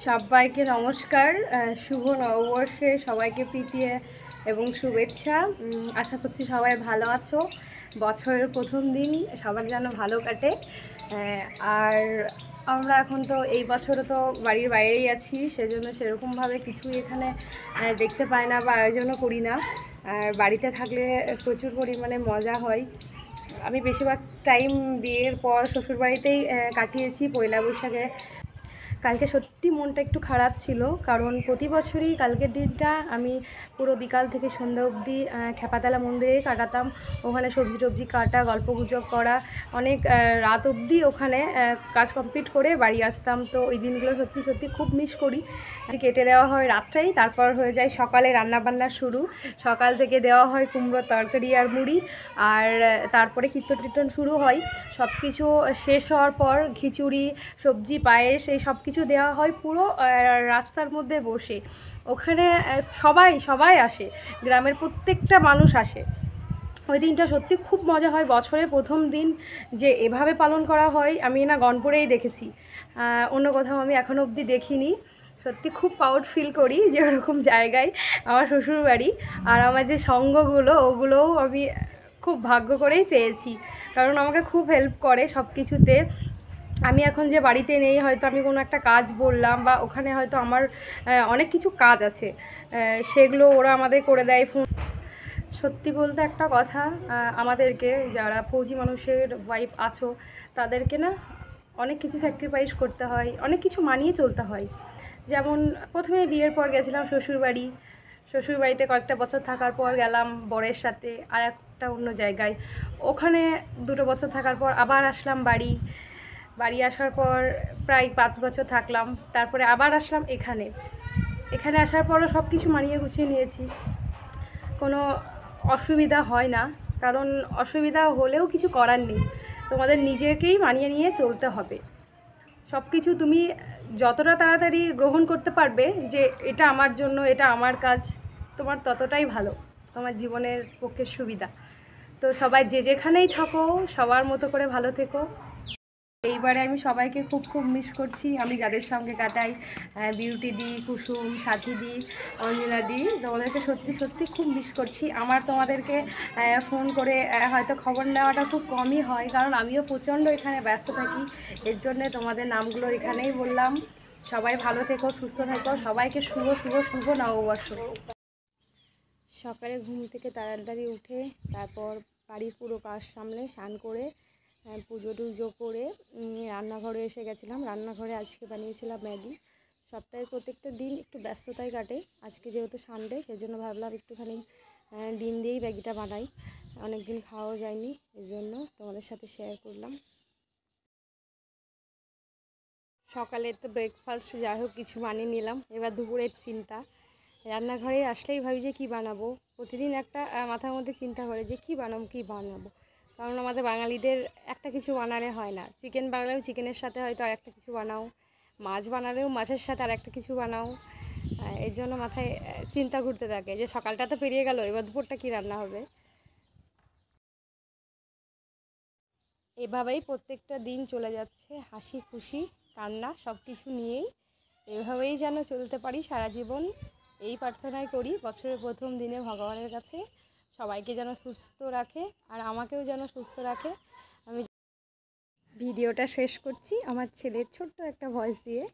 সবাইকে নমস্কার। শুভ নববর্ষে সবাইকে প্রীতি এবং শুভেচ্ছা। আশা করছি সবাই ভালো আছো। বছরের প্রথম দিন সবার যেন ভালো কাটে। আর আমরা এখন তো এই বছরও তো বাড়ির বাইরেই আছি, সেজন্য সেরকমভাবে কিছুই এখানে দেখতে পাই না বা আয়োজনও করি না। আর বাড়িতে থাকলে প্রচুর পরিমাণে মজা হয়। আমি বেশিরভাগ টাইম বিয়ের পর শ্বশুরবাড়িতেই কাটিয়েছি পয়লা বৈশাখে। কালকে সত্যি মনটা একটু খারাপ ছিল, কারণ প্রতি বছরই কালকের দিনটা আমি পুরো বিকাল থেকে সন্ধ্যা অবধি খেপাতলা মন্দিরেই কাটাতাম। ওখানে সবজি টবজি কাটা, গল্পগুজব করা, অনেক রাত অবধি ওখানে কাজ কমপ্লিট করে বাড়ি আসতাম। তো ওই দিনগুলো সত্যি সত্যি খুব মিস করি। কেটে দেওয়া হয় রাতটাই, তারপর হয়ে যায় সকালে রান্নাবান্না শুরু। সকাল থেকে দেওয়া হয় কুমড়োর তরকারি আর মুড়ি, আর তারপরে কীর্তন টীর্তন শুরু হয়। সব কিছু শেষ হওয়ার পর খিচুড়ি, সবজি, পায়েস এই সব কিছু দেওয়া হয় পুরো রাস্তার মধ্যে বসে। ওখানে সবাই আসে, গ্রামের প্রত্যেকটা মানুষ আসে। ওই দিনটা সত্যি খুব মজা হয়। বছরের প্রথম দিন যে এভাবে পালন করা হয় আমি না গনপুরেই দেখেছি, অন্য কোথাও আমি এখনও অবধি দেখিনি। সত্যি খুব প্রাউড ফিল করি যে ওরকম জায়গায় আমার শ্বশুরবাড়ি। আর আমার যে সঙ্গগুলো ওগুলোও আমি খুব ভাগ্য করেই পেয়েছি, কারণ আমাকে খুব হেল্প করে সব কিছুতে। আমি এখন যে বাড়িতে নেই, হয়তো আমি কোনো একটা কাজ বললাম বা ওখানে হয়তো আমার অনেক কিছু কাজ আছে, সেগুলো ওরা আমাদের করে দেয় ফোন। সত্যি বলতে একটা কথা, আমাদেরকে যারা ফৌজি মানুষের ওয়াইফ আছো তাদেরকে না অনেক কিছু স্যাক্রিফাইস করতে হয়, অনেক কিছু মানিয়ে চলতে হয়। যেমন প্রথমে বিয়ের পর গেছিলাম শ্বশুরবাড়িতে কয়েকটা বছর থাকার পর গেলাম বরের সাথে আর একটা অন্য জায়গায়। ওখানে 2 বছর থাকার পর আবার আসলাম বাড়ি আসার পর প্রায় 5 বছর থাকলাম। তারপরে আবার আসলাম এখানে আসার পরও সব কিছু মানিয়ে গুছিয়ে নিয়েছি, কোনো অসুবিধা হয় না। কারণ অসুবিধা হলেও কিছু করার নেই, তোমাদের নিজেকেই মানিয়ে নিয়ে চলতে হবে। সব কিছু তুমি যতটা তাড়াতাড়ি গ্রহণ করতে পারবে যে এটা আমার জন্য, এটা আমার কাজ, তোমার ততটাই ভালো, তোমার জীবনের পক্ষে সুবিধা। তো সবাই যে যেখানেই থাকো সবার মতো করে ভালো থেকো। এইবারে আমি সবাইকে খুব খুব মিস করছি, আমি যাদের সঙ্গে কাটাই, বিউটি দি, কুসুম, সাথী দি, অঞ্জনা দি, তোমাদেরকে সত্যি সত্যি খুব মিস করছি। আমার তোমাদেরকে ফোন করে হয়তো খবর নেওয়াটা খুব কমই হয়, কারণ আমিও প্রচণ্ড এখানে ব্যস্ত থাকি। এর জন্যে তোমাদের নামগুলো এখানেই বললাম। সবাই ভালো থেকো, সুস্থ থেকো, সবাইকে শুভ শুভ শুভ নববর্ষ। সকালে ঘুম থেকে তাড়াতাড়ি উঠে তারপর বাড়ির পুরো কাজ সামলে স্নান করে পুজো টুজো করে রান্নাঘরে এসে গেছিলাম। রান্নাঘরে আজকে বানিয়েছিলাম ম্যাগি। সপ্তাহের প্রত্যেকটা দিন একটু ব্যস্ততায় কাটে, আজকে যেহেতু সানডে সেজন্য ভাবলাম একটুখানি ডিম দিয়েই ম্যাগিটা বানাই। অনেক দিন খাওয়াও যায়নি, এই জন্য তোমাদের সাথে শেয়ার করলাম। সকালে তো ব্রেকফাস্ট যাই হোক কিছু বানিয়ে নিলাম। এবার দুপুরের চিন্তা, রান্নাঘরে আসলেই ভাবি যে কী বানাবো। প্রতিদিন একটা মাথার মধ্যে চিন্তা করে যে কী বানাবো। কারণ আমাদের বাঙালিদের একটা কিছু বানালে হয় না। চিকেন বানালেও চিকেনের সাথে হয়তো আর একটা কিছু বানাও, মাছ বানালেও মাছের সাথে আর একটা কিছু বানাও। এর জন্য মাথায় চিন্তা ঘুরতে থাকে যে সকালটা তো পেরিয়ে গেল, এবার দুপুরটা কী রান্না হবে। এভাবেই প্রত্যেকটা দিন চলে যাচ্ছে, হাসি খুশি কান্না সব কিছু নিয়েই। এভাবেই যেন চলতে পারি সারা জীবন, এই প্রার্থনাই করি বছরের প্রথম দিনে ভগবানের কাছে। সবাইকে যেন সুস্থ রাখে আর আমাকেও যেন সুস্থ রাখে। আমি ভিডিওটা শেষ করছি আমার ছেলের ছোট্ট একটা ভয়েস দিয়ে।